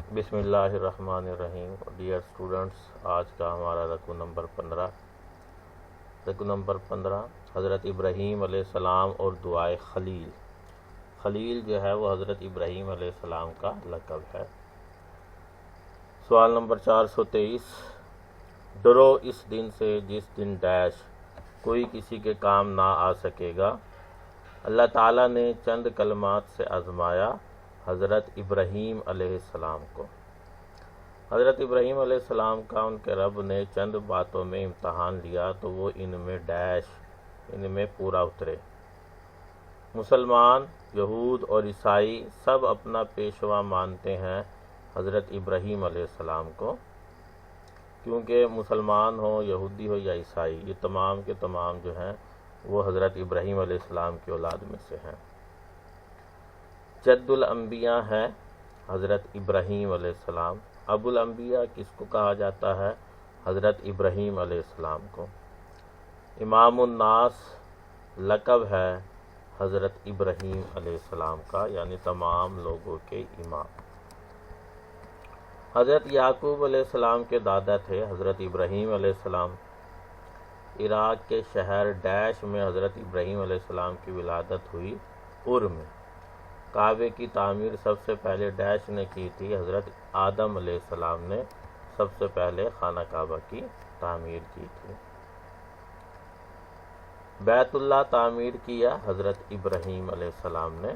بسم اللہ الرحمن الرحیم۔ ڈیئر اسٹوڈنٹس، آج کا ہمارا رکوع نمبر 15 حضرت ابراہیم علیہ السلام اور دعائے خلیل۔ خلیل جو ہے وہ حضرت ابراہیم علیہ السلام کا لقب ہے۔ سوال نمبر 423، ڈرو اس دن سے جس دن ڈیش کوئی کسی کے کام نہ آ سکے گا۔ اللہ تعالیٰ نے چند کلمات سے آزمایا حضرت ابراہیم علیہ السلام کو۔ حضرت ابراہیم علیہ السلام کا ان کے رب نے چند باتوں میں امتحان لیا تو وہ ان میں پورا اترے۔ مسلمان، یہود اور عیسائی سب اپنا پیشوا مانتے ہیں حضرت ابراہیم علیہ السلام کو، کیونکہ مسلمان ہو، یہودی ہو یا عیسائی، یہ تمام کے تمام جو ہیں وہ حضرت ابراہیم علیہ السلام کی اولاد میں سے ہیں۔ جد الانبیاء ہے حضرت ابراہیم علیہ السلام۔ ابو الانبیاء کس کو کہا جاتا ہے؟ حضرت ابراہیم علیہ السلام کو۔ امام الناس لقب ہے حضرت ابراہیم علیہ السلام کا، یعنی تمام لوگوں کے امام۔ حضرت یعقوب علیہ السلام کے دادا تھے حضرت ابراہیم علیہ السلام۔ عراق کے شہر ڈیش میں حضرت ابراہیم علیہ السلام کی ولادت ہوئی، میں۔ کعبے کی تعمیر سب سے پہلے ڈیش نے کی تھی، حضرت آدم علیہ السلام نے سب سے پہلے خانہ کعبہ کی تعمیر کی تھی۔ بیت اللہ تعمیر کیا حضرت ابراہیم علیہ السلام نے۔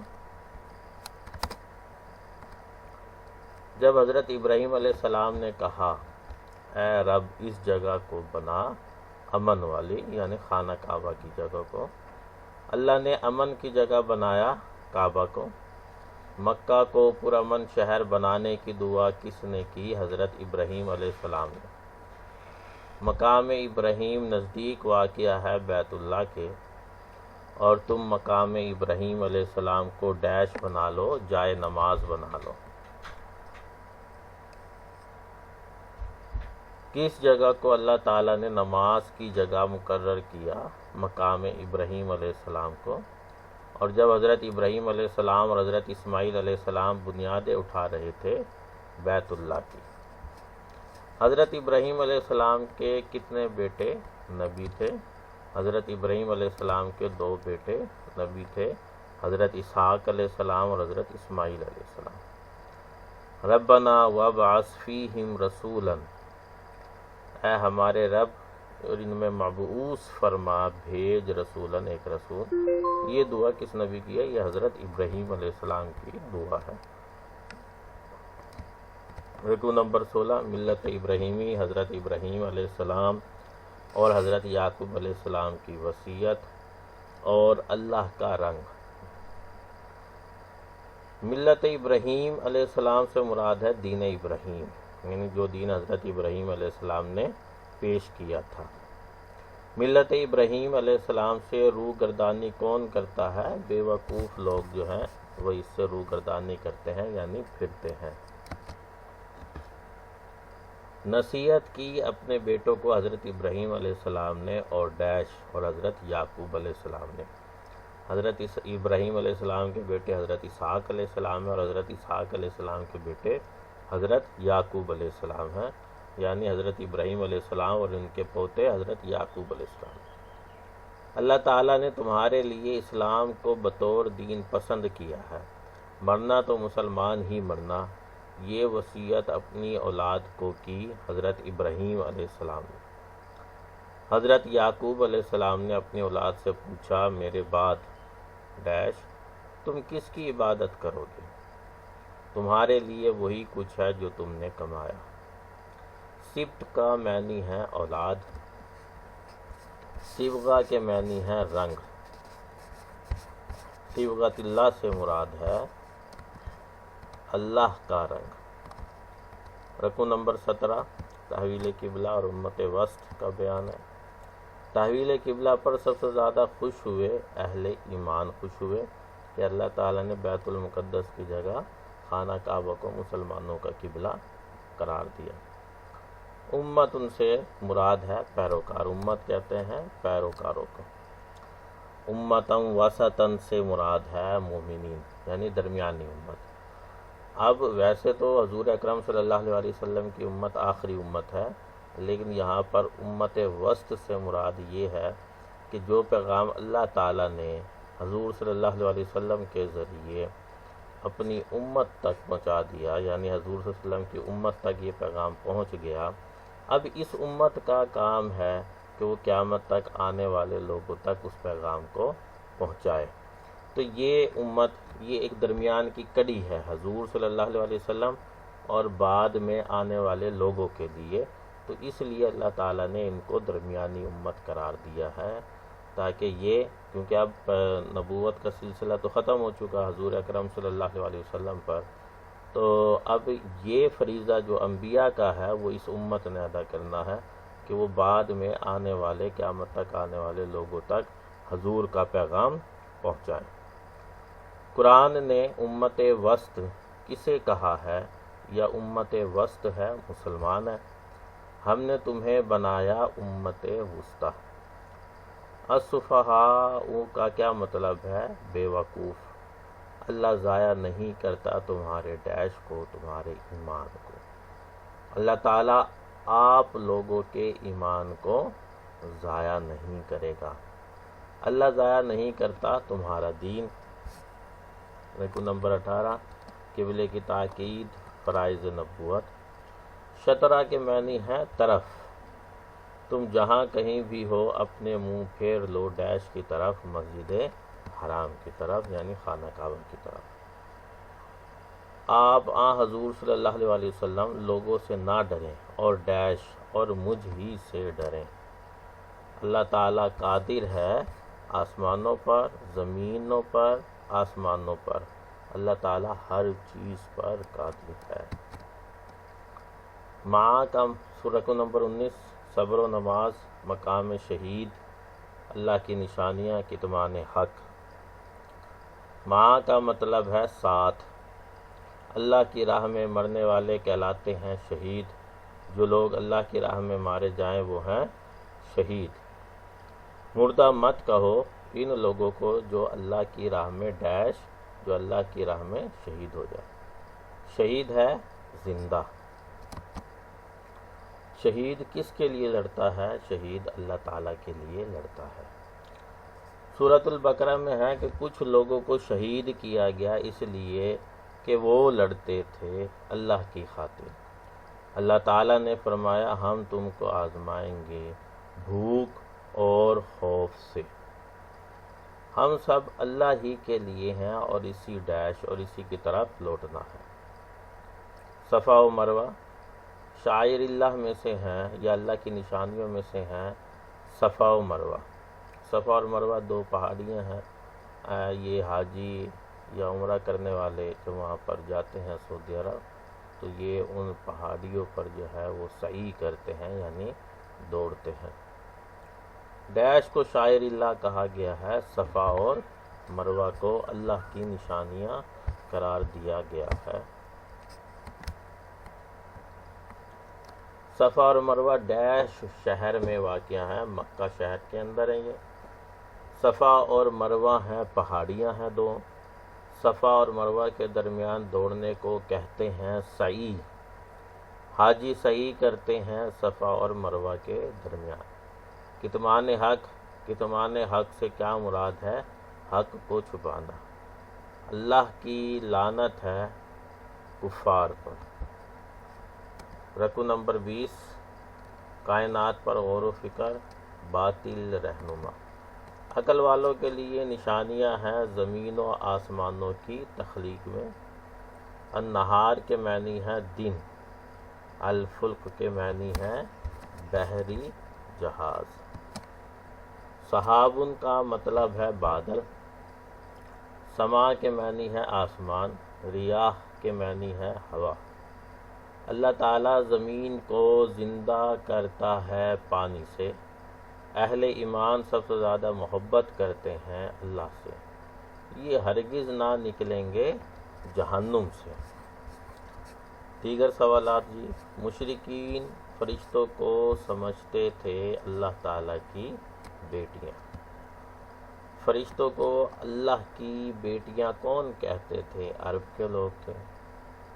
جب حضرت ابراہیم علیہ السلام نے کہا اے رب اس جگہ کو بنا امن والی، یعنی خانہ کعبہ کی جگہ کو، اللہ نے امن کی جگہ بنایا کعبہ کو۔ مکہ کو پرامن شہر بنانے کی دعا کس نے کی؟ حضرت ابراہیم علیہ السلام نے۔ مقام ابراہیم نزدیک واقع ہے بیت اللہ کے، اور تم مقام ابراہیم علیہ السلام کو ڈیش بنا لو، جائے نماز بنا لو۔ کس جگہ کو اللہ تعالیٰ نے نماز کی جگہ مقرر کیا؟ مقام ابراہیم علیہ السلام کو۔ اور جب حضرت ابراہیم علیہ السلام اور حضرت اسماعیل علیہ السلام بنیادیں اٹھا رہے تھے بیت اللہ کی۔ حضرت ابراہیم علیہ السلام کے کتنے بیٹے نبی تھے؟ حضرت ابراہیم علیہ السلام کے 2 بیٹے نبی تھے، حضرت اسحاق علیہ السلام اور حضرت اسماعیل علیہ السلام۔ ربنا وابعث فیہم رسولا، اے ہمارے رب اور ان میں مبعوث فرما، بھیج رسولاً، ایک رسول۔ یہ دعا کس نبی کی ہے؟ یہ حضرت ابراہیم علیہ السلام کی دعا ہے۔ رکوع نمبر 16، ملت ابراہیمی، حضرت ابراہیم علیہ السلام اور حضرت یعقوب علیہ السلام کی وصیت اور اللہ کا رنگ۔ ملت ابراہیم علیہ السلام سے مراد ہے دین ابراہیم، یعنی جو دین حضرت ابراہیم علیہ السلام نے پیش کیا تھا۔ ملت ابراہیم علیہ السلام سے روگردانی کون کرتا ہے؟ بے وقوف لوگ جو ہیں وہ اس سے روگردانی کرتے ہیں، یعنی پھرتے ہیں۔ نصیحت کی اپنے بیٹوں کو حضرت ابراہیم علیہ السلام نے اور ڈیش اور حضرت یعقوب علیہ السلام نے۔ حضرت ابراہیم علیہ السلام کے بیٹے حضرت اسحاق علیہ السلام ہیں، اور حضرت اسحاق علیہ السلام کے بیٹے حضرت یعقوب علیہ السلام ہیں، یعنی حضرت ابراہیم علیہ السلام اور ان کے پوتے حضرت یعقوب علیہ السلام۔ اللہ تعالیٰ نے تمہارے لیے اسلام کو بطور دین پسند کیا ہے، مرنا تو مسلمان ہی مرنا۔ یہ وصیت اپنی اولاد کو کی حضرت ابراہیم علیہ السلام نے۔ حضرت یعقوب علیہ السلام نے اپنی اولاد سے پوچھا میرے بعد ڈیش تم کس کی عبادت کرو گے؟ تمہارے لیے وہی کچھ ہے جو تم نے کمایا۔ سبط کا معنی ہے اولاد، صبغہ کے معنی ہے رنگ۔ صبغۃ اللہ سے مراد ہے اللہ کا رنگ۔ رکوع نمبر 17، تحویل قبلہ اور امت وسط کا بیان ہے۔ تحویل قبلہ پر سب سے زیادہ خوش ہوئے اہل ایمان، خوش ہوئے کہ اللہ تعالیٰ نے بیت المقدس کی جگہ خانہ کعبہ کو مسلمانوں کا قبلہ قرار دیا۔ امت ان سے مراد ہے پیروکار، امت کہتے ہیں پیروکاروں کو۔ امتاً وسطاً سے مراد ہے مومنین، یعنی درمیانی امت۔ اب ویسے تو حضور اکرم صلی اللہ علیہ وسلم کی امت آخری امت ہے، لیکن یہاں پر امت وسط سے مراد یہ ہے کہ جو پیغام اللہ تعالیٰ نے حضور صلی اللہ علیہ وسلم کے ذریعے اپنی امت تک پہنچا دیا، یعنی حضور صلی اللہ علیہ وسلم کی امت تک یہ پیغام پہنچ گیا، اب اس امت کا کام ہے کہ وہ قیامت تک آنے والے لوگوں تک اس پیغام کو پہنچائے۔ تو یہ امت، یہ ایک درمیان کی کڑی ہے حضور صلی اللہ علیہ وسلم اور بعد میں آنے والے لوگوں کے لیے، تو اس لیے اللہ تعالیٰ نے ان کو درمیانی امت قرار دیا ہے، تاکہ یہ، کیونکہ اب نبوت کا سلسلہ تو ختم ہو چکا حضور اکرم صلی اللہ علیہ وسلم پر، تو اب یہ فریضہ جو انبیاء کا ہے وہ اس امت نے ادا کرنا ہے کہ وہ بعد میں آنے والے، قیامت تک آنے والے لوگوں تک حضور کا پیغام پہنچائیں۔ قرآن نے امت وسط کسے کہا ہے؟ یا امت وسط ہے مسلمان ہے۔ ہم نے تمہیں بنایا امت وسطی۔ السفہاء کا کیا مطلب ہے؟ بے وقوف۔ اللہ ضائع نہیں کرتا تمہارے ڈیش کو، تمہارے ایمان کو۔ اللہ تعالیٰ آپ لوگوں کے ایمان کو ضائع نہیں کرے گا۔ اللہ ضائع نہیں کرتا تمہارا دین۔ رکو نمبر 18، قبلے کی تاکید، فرائض نبوت۔ شطرہ کے معنی ہے طرف۔ تم جہاں کہیں بھی ہو اپنے منہ پھیر لو ڈیش کی طرف، مسجد حرام کی طرف، یعنی خانہ کعبہ کی طرف۔ آپ حضور صلی اللہ علیہ وسلم لوگوں سے نہ ڈریں اور ڈیش اور مجھ ہی سے ڈریں۔ اللہ تعالیٰ قادر ہے آسمانوں پر، زمینوں پر، آسمانوں پر، اللہ تعالیٰ ہر چیز پر قادر ہے۔ ماں کا سورہ نمبر 19، صبر و نماز، مقام شہید، اللہ کی نشانیاں، کتمان حق۔ ماں کا مطلب ہے ساتھ۔ اللہ کی راہ میں مرنے والے کہلاتے ہیں شہید۔ جو لوگ اللہ کی راہ میں مارے جائیں وہ ہیں شہید۔ مردہ مت کہو ان لوگوں کو جو اللہ کی راہ میں ڈیش، جو اللہ کی راہ میں شہید ہو جائے۔ شہید ہے زندہ۔ شہید کس کے لیے لڑتا ہے؟ شہید اللہ تعالیٰ کے لیے لڑتا ہے۔ سورۃ البقرہ میں ہے کہ کچھ لوگوں کو شہید کیا گیا اس لیے کہ وہ لڑتے تھے اللہ کی خاطر۔ اللہ تعالیٰ نے فرمایا ہم تم کو آزمائیں گے بھوک اور خوف سے۔ ہم سب اللہ ہی کے لیے ہیں اور اسی ڈیش اور اسی کی طرف لوٹنا ہے۔ صفا و مروہ شاعر اللہ میں سے ہیں یا اللہ کی نشانیوں میں سے ہیں صفا و مروہ۔ صفا اور مروہ دو پہاڑیاں ہیں۔ یہ حاجی یا عمرہ کرنے والے جو وہاں پر جاتے ہیں سعودی عرب، تو یہ ان پہاڑیوں پر جو ہے وہ سعی کرتے ہیں، یعنی دوڑتے ہیں۔ ڈیش کو شاعر اللہ کہا گیا ہے، صفا اور مروہ کو اللہ کی نشانیاں قرار دیا گیا ہے۔ صفا اور مروہ ڈیش شہر میں واقع ہیں، مکہ شہر کے اندر ہیں۔ یہ صفا اور مروہ ہیں، پہاڑیاں ہیں دو۔ صفا اور مروہ کے درمیان دوڑنے کو کہتے ہیں سعی۔ حاجی سعی کرتے ہیں صفا اور مروہ کے درمیان۔ کتمان حق، کتمان حق سے کیا مراد ہے؟ حق کو چھپانا۔ اللہ کی لعنت ہے کفار پر۔ رکو نمبر 20، کائنات پر غور و فکر، باطل رہنما۔ عقل والوں کے لیے نشانیاں ہیں زمین و آسمانوں کی تخلیق میں۔ النہار کے معنی ہے دن، الفلک کے معنی ہے بحری جہاز۔ سحابن کا مطلب ہے بادل۔ سما کے معنی ہے آسمان، ریاح کے معنی ہے ہوا۔ اللہ تعالیٰ زمین کو زندہ کرتا ہے پانی سے۔ اہل ایمان سب سے زیادہ محبت کرتے ہیں اللہ سے، یہ ہرگز نہ نکلیں گے جہنم سے۔ دیگر سوالات جی۔ مشرکین فرشتوں کو سمجھتے تھے اللہ تعالیٰ کی بیٹیاں۔ فرشتوں کو اللہ کی بیٹیاں کون کہتے تھے؟ عرب کے لوگ تھے۔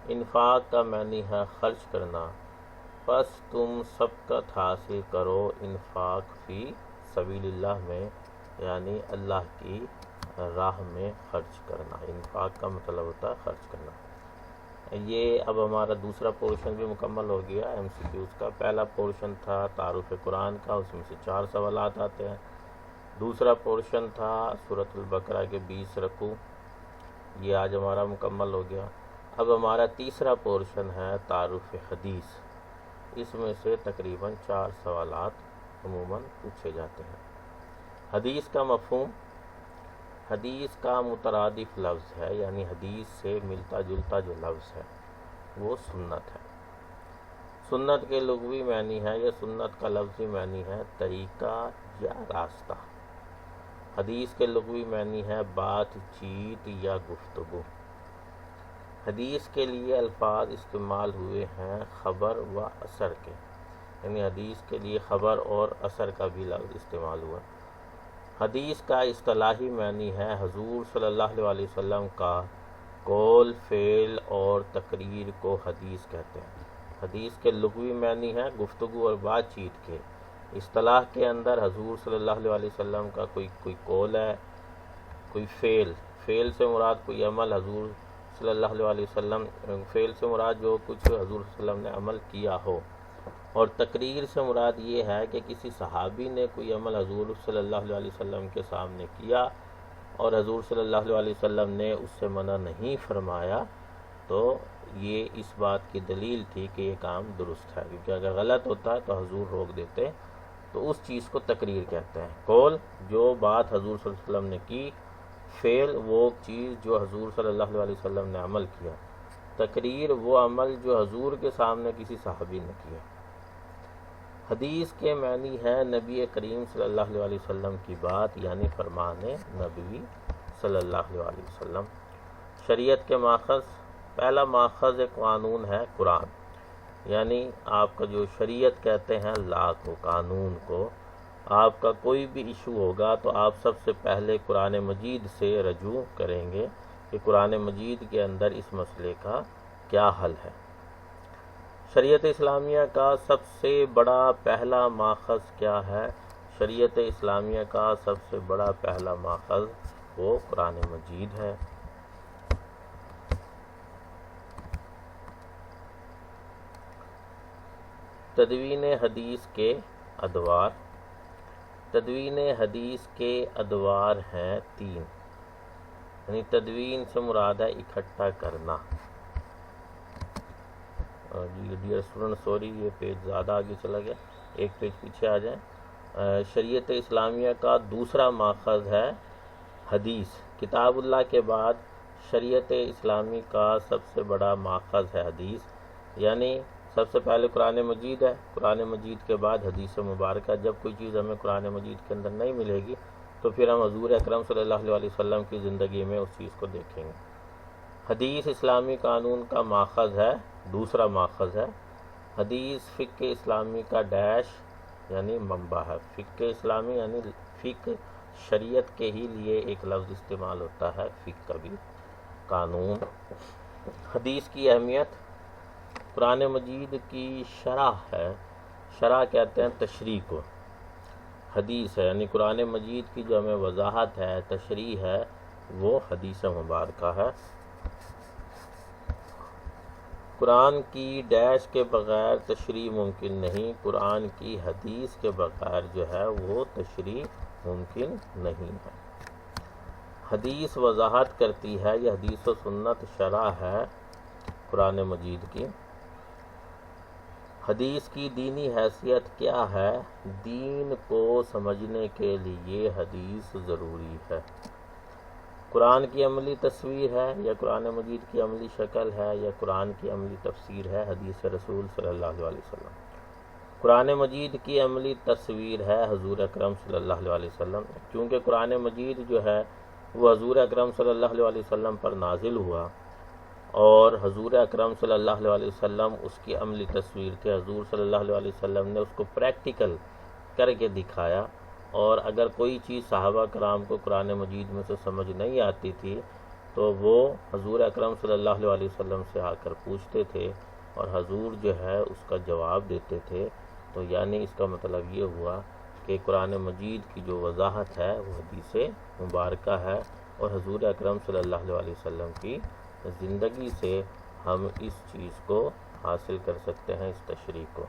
انفاق کا معنی ہے خرچ کرنا، پس تم سبقت حاصل کرو انفاق فی سبیل اللہ میں، یعنی اللہ کی راہ میں خرچ کرنا۔ انفاق کا مطلب ہوتا ہے خرچ کرنا۔ یہ اب ہمارا دوسرا پورشن بھی مکمل ہو گیا ایم سی کیوز کا۔ پہلا پورشن تھا تعارف قرآن کا، اس میں سے 4 سوالات آتے ہیں۔ دوسرا پورشن تھا سورۃ البقرہ کے 20 رکوع، یہ آج ہمارا مکمل ہو گیا۔ اب ہمارا تیسرا پورشن ہے تعارف حدیث، اس میں سے تقریباً 4 سوالات عموماً پوچھے جاتے ہیں۔ حدیث کا مفہوم، حدیث کا مترادف لفظ ہے، یعنی حدیث سے ملتا جلتا جو لفظ ہے وہ سنت ہے۔ سنت کے لغوی معنی ہے یا سنت کا لفظی معنی ہے طریقہ یا راستہ۔ حدیث کے لغوی معنی ہے بات چیت یا گفتگو۔ حدیث کے لیے الفاظ استعمال ہوئے ہیں خبر و اثر کے، یعنی حدیث کے لیے خبر اور اثر کا بھی لفظ استعمال ہوا۔ حدیث کا اصطلاحی معنی ہے حضور صلی اللہ علیہ وسلم کا قول، فعل اور تقریر کو حدیث کہتے ہیں۔ حدیث کے لغوی معنی ہے گفتگو اور بات چیت کے۔ اصطلاح کے اندر حضور صلی اللہ علیہ وسلم کا کوئی قول ہے، کوئی فعل سے مراد کوئی عمل حضور صلی اللہ علیہ وسلم، فعل سے مراد جو کچھ حضور صلی اللہ علیہ وسلم نے عمل کیا ہو، اور تقریر سے مراد یہ ہے کہ کسی صحابی نے کوئی عمل حضور صلی اللہ علیہ وسلم کے سامنے کیا اور حضور صلی اللہ علیہ وسلم نے اس سے منع نہیں فرمایا، تو یہ اس بات کی دلیل تھی کہ یہ کام درست ہے، کیونکہ اگر غلط ہوتا ہے تو حضور روک دیتے، تو اس چیز کو تقریر کہتے ہیں۔ قول جو بات حضور صلی اللہ علیہ وسلم نے کی، فعل وہ چیز جو حضور صلی اللہ علیہ وسلم نے عمل کیا، تقریر وہ عمل جو حضور کے سامنے کسی صحابی نے کیا۔ حدیث کے معنی ہے نبی کریم صلی اللہ علیہ وسلم کی بات، یعنی فرمان نبوی صلی اللہ علیہ وسلم۔ شریعت کے ماخذ، پہلا ماخذ قانون ہے قرآن، یعنی آپ کا جو شریعت کہتے ہیں لا کو، قانون کو، آپ کا کوئی بھی ایشو ہوگا تو آپ سب سے پہلے قرآن مجید سے رجوع کریں گے کہ قرآن مجید کے اندر اس مسئلے کا کیا حل ہے۔ شریعت اسلامیہ کا سب سے بڑا پہلا ماخذ کیا ہے؟ شریعت اسلامیہ کا سب سے بڑا پہلا ماخذ وہ قرآن مجید ہے۔ تدوین حدیث کے ادوار، تدوین حدیث کے ادوار ہیں 3، یعنی تدوین سے مراد ہے اکٹھا کرنا۔ ڈیئر اسٹوڈنٹ سوری، یہ پیج زیادہ آگے چلا گیا، ایک پیج پیچھے آ جائیں۔ شریعت اسلامیہ کا دوسرا ماخذ ہے حدیث۔ کتاب اللہ کے بعد شریعت اسلامی کا سب سے بڑا ماخذ ہے حدیث، یعنی سب سے پہلے قرآن مجید ہے، قرآن مجید کے بعد حدیث مبارکہ۔ جب کوئی چیز ہمیں قرآن مجید کے اندر نہیں ملے گی تو پھر ہم حضور اکرم صلی اللہ علیہ وسلم کی زندگی میں اس چیز کو دیکھیں گے۔ حدیث اسلامی قانون کا ماخذ ہے، دوسرا ماخذ ہے۔ حدیث فقہ اسلامی کا ڈیش یعنی منبع ہے۔ فقہ اسلامی یعنی فقہ، شریعت کے ہی لیے ایک لفظ استعمال ہوتا ہے، فقہ کا بھی قانون۔ حدیث کی اہمیت، قرآن مجید کی شرح ہے، شرح کہتے ہیں تشریح کو، حدیث ہے یعنی قرآن مجید کی جو ہمیں وضاحت ہے، تشریح ہے، وہ حدیث مبارکہ ہے۔ قرآن کی ڈیش کے بغیر تشریح ممکن نہیں، قرآن کی حدیث کے بغیر جو ہے وہ تشریح ممکن نہیں ہے۔ حدیث وضاحت کرتی ہے، یہ حدیث و سنت شرح ہے قرآن مجید کی۔ حدیث کی دینی حیثیت کیا ہے؟ دین کو سمجھنے کے لیے حدیث ضروری ہے۔ قرآن کی عملی تصویر ہے یا قرآن مجید کی عملی شکل ہے یا قرآن کی عملی تفسیر ہے حدیث رسول صلی اللہ علیہ وسلم۔ قرآن مجید کی عملی تصویر ہے حضور اکرم صلی اللہ علیہ وسلم، کیونکہ قرآن مجید جو ہے وہ حضور اکرم صلی اللہ علیہ وسلم پر نازل ہوا اور حضور اکرم صلی اللہ علیہ وسلم اس کی عملی تصویر تھے۔ حضور صلی اللہ علیہ وسلم نے اس کو پریکٹیکل کر کے دکھایا، اور اگر کوئی چیز صحابہ کرام کو قرآن مجید میں سے سمجھ نہیں آتی تھی تو وہ حضور اکرم صلی اللہ علیہ وسلم سے آ کر پوچھتے تھے اور حضور جو ہے اس کا جواب دیتے تھے. تو یعنی اس کا مطلب یہ ہوا کہ قرآن مجید کی جو وضاحت ہے وہ حدیث مبارکہ ہے، اور حضور اکرم صلی اللہ علیہ وسلم کی زندگی سے ہم اس چیز کو حاصل کر سکتے ہیں، اس تشریح کو.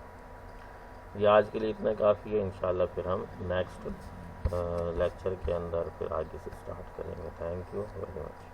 یہ آج کے لیے اتنا کافی ہے. انشاءاللہ پھر ہم نیکسٹ لیکچر کے اندر پھر آگے سے اسٹارٹ کریں گے. Thank you very much.